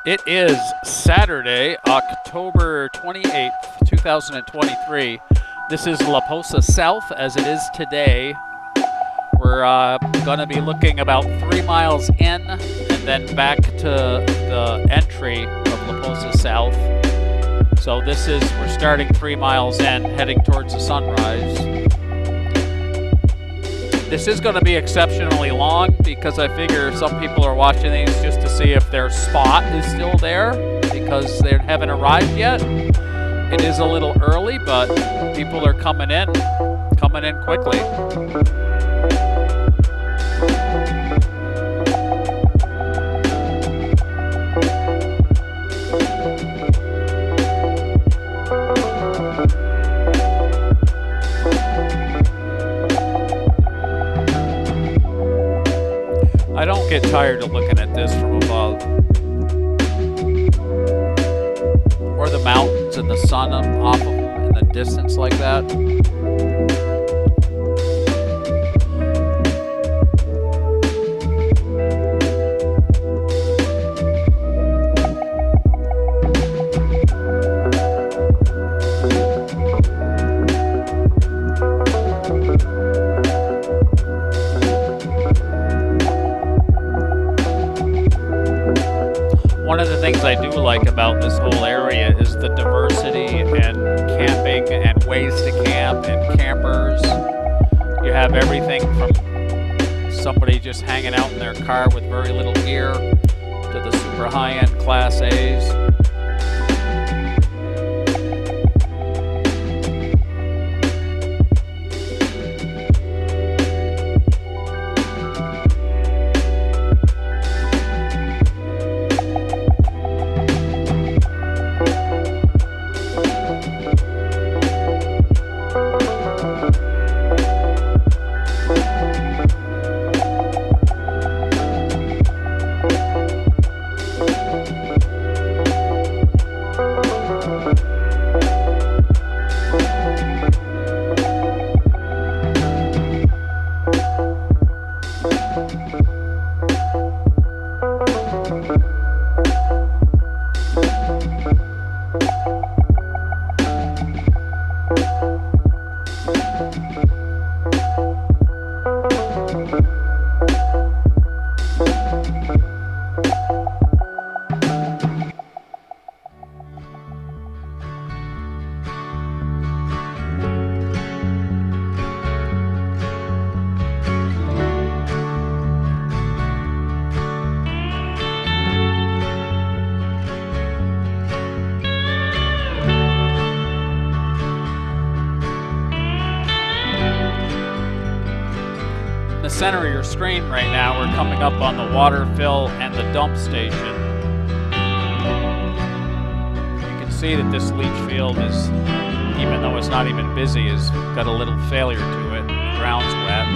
It is Saturday, October 28th, 2023. This is LaPosa South as it is today. We're going to be looking about 3 miles in and then back to the entry of LaPosa South. So we're starting 3 miles in, heading towards the sunrise. This is going to be exceptionally long because I figure some people are watching these just to see if their spot is still there because they haven't arrived yet. It is a little early, but people are coming in quickly. I don't get tired of looking at this from above. Or the mountains and the sun off of them in the distance like that. One of the things I do like about this whole area is the diversity and camping and ways to camp and campers. You have everything from somebody just hanging out in their car with very little gear to the super high-end Class A's. The center of your screen right now, we're coming up on the water fill and the dump station. You can see that this leach field is, even though it's not even busy, has got a little failure to it. The ground's wet.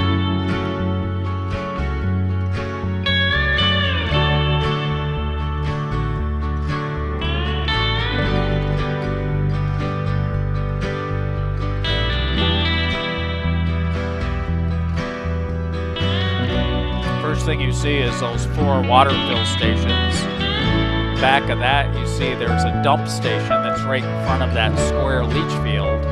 First thing you see is those 4 water fill stations. Back of that, you see there's a dump station that's right in front of that square leach field.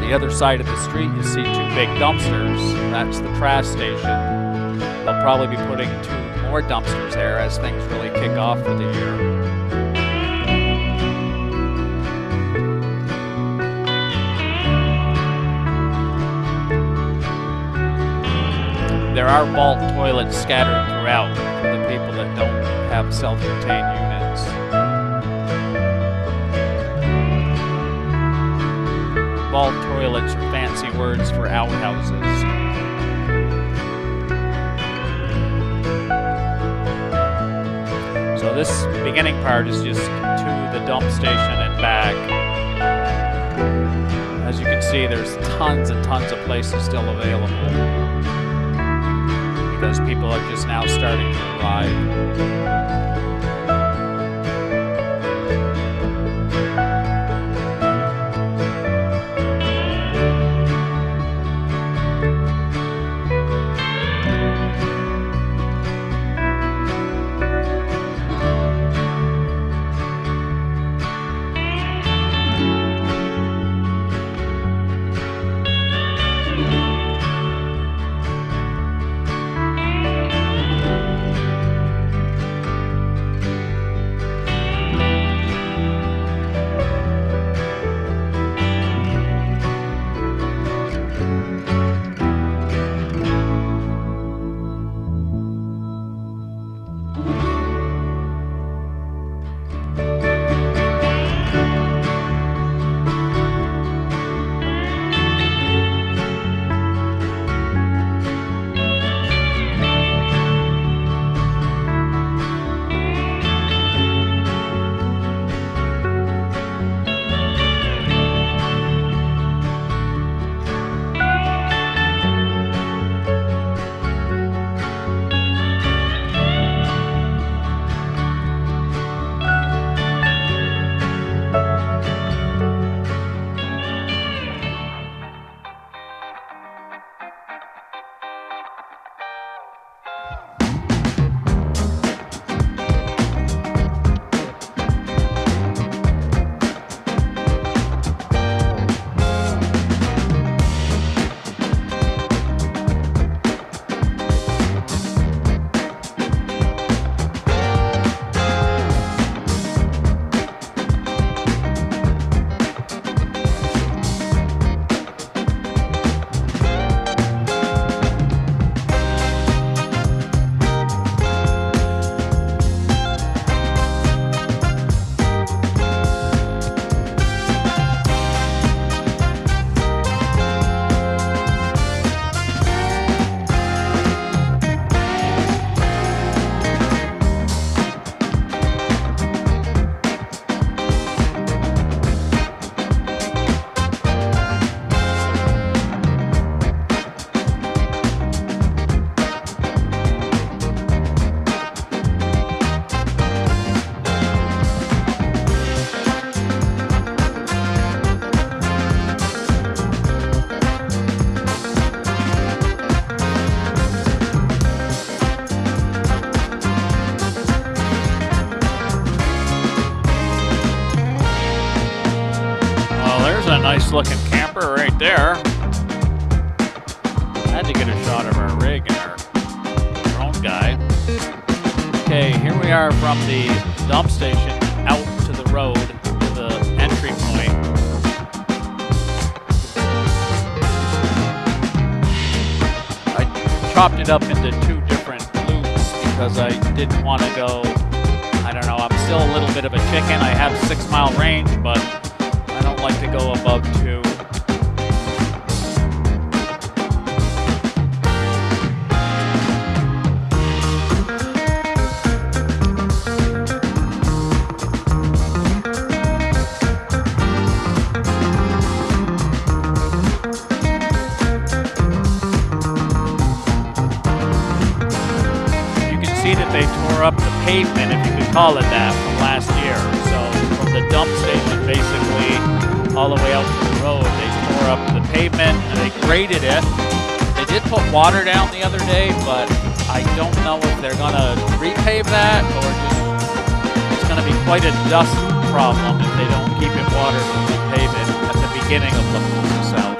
The other side of the street, you see 2 big dumpsters. That's the trash station. They'll probably be putting 2 more dumpsters there as things really kick off for the year. There are vault toilets scattered throughout for the people that don't have self-contained units. Vault toilets are fancy words for outhouses. So this beginning part is just to the dump station and back. As you can see, there's tons and tons of places still available, because people are just now starting to arrive. nice looking camper right there. Had to get a shot of our rig and our drone guy. Okay, here we are from the dump station out to the road to the entry point. I chopped it up into 2 different loops because I didn't want to go, I don't know, I'm still a little bit of a chicken. I have 6-mile range, but I don't like to go above 2. See that they tore up the pavement, if you could call it that, from last year. So from the dump station basically all the way out to the road, they tore up the pavement and they graded it. They did put water down the other day, but I don't know if they're gonna repave that or just it's gonna be quite a dust problem if they don't keep it watered and repave it at the beginning of LaPosa South.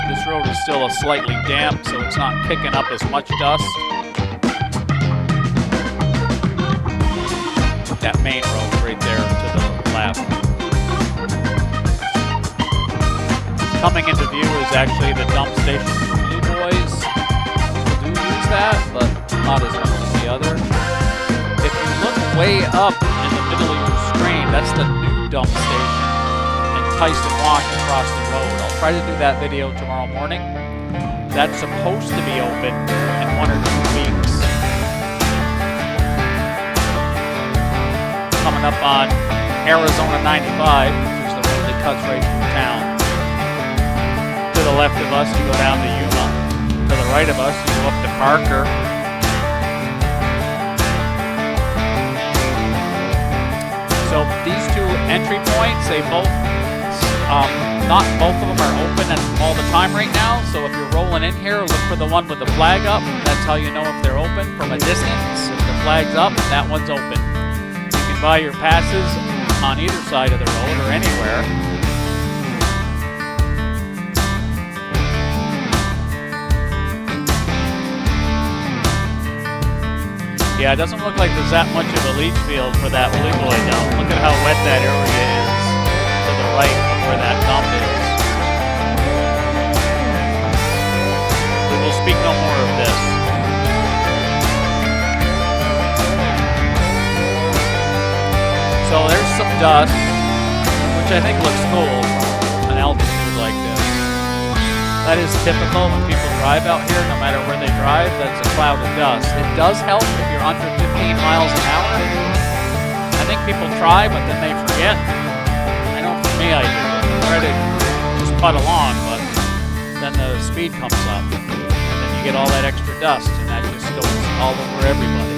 This road is still slightly damp, so it's not kicking up as much dust. That main road right there to the left. Coming into view is actually the dump station. Blue Boys do use that, but not as much as the other. If you look way up in the middle of your screen, that's the new dump station. Tyson Wash across the road. I'll try to do that video tomorrow morning. That's supposed to be open in 1 or 2 weeks. Coming up on Arizona 95, which is the road that cuts right through town. To the left of us, you go down to Yuma. To the right of us, you go up to Parker. So these 2 entry points, they both not both of them are open all the time right now, so if you're rolling in here, look for the one with the flag up. That's how you know if they're open from a distance. If the flag's up, that one's open. You can buy your passes on either side of the road or anywhere. Yeah, it doesn't look like there's that much of a leach field for that Blue Boy though. Look at how wet that area is to the right of where that dump is. We will speak no more of this. So there's some dust, which I think looks cool from an altitude like this. That is typical when people drive out here, no matter where they drive, that's a cloud of dust. It does help if you're under 15 miles an hour. I think people try, but then they forget. I know for me, I do. I try to just putt along, but then the speed comes up. And then you get all that extra dust, and that just goes all over everybody.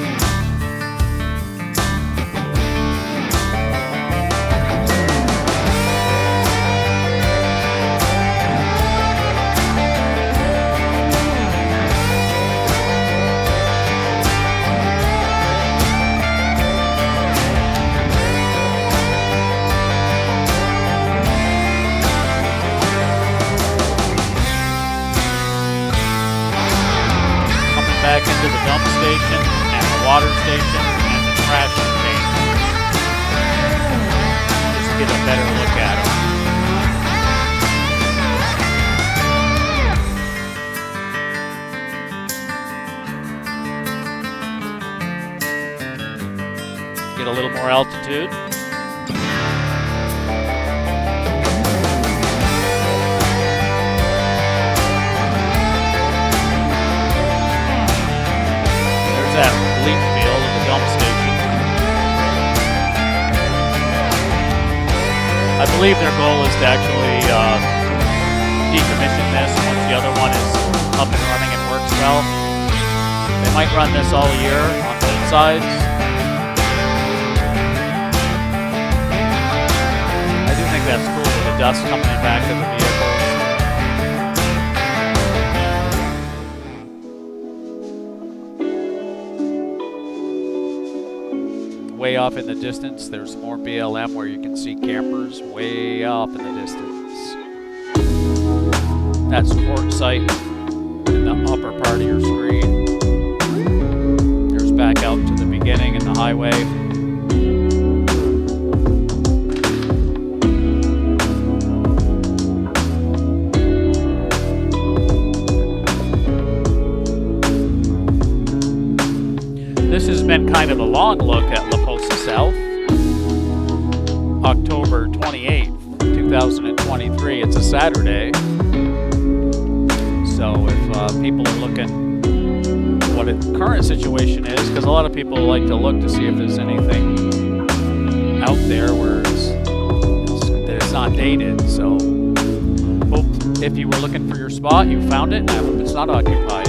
Back into the dump station and the water station and the trash container. Just get a better look at them. Get a little more altitude. That leach field at the dump station. I believe their goal is to actually decommission this once the other one is up and running and works well. They might run this all year on both sides. I do think that's cool with the dust coming back to the vehicles. way off in the distance, there's more BLM where you can see campers way off in the distance. That's Quartzsite in the upper part of your screen. There's back out to the beginning in the highway. This has been kind of a long look at LaPosa South. October 28th, 2023. It's a Saturday. So if people are looking what the current situation is, because a lot of people like to look to see if there's anything out there where it's not dated. So hope if you were looking for your spot, you found it, and I hope it's not occupied.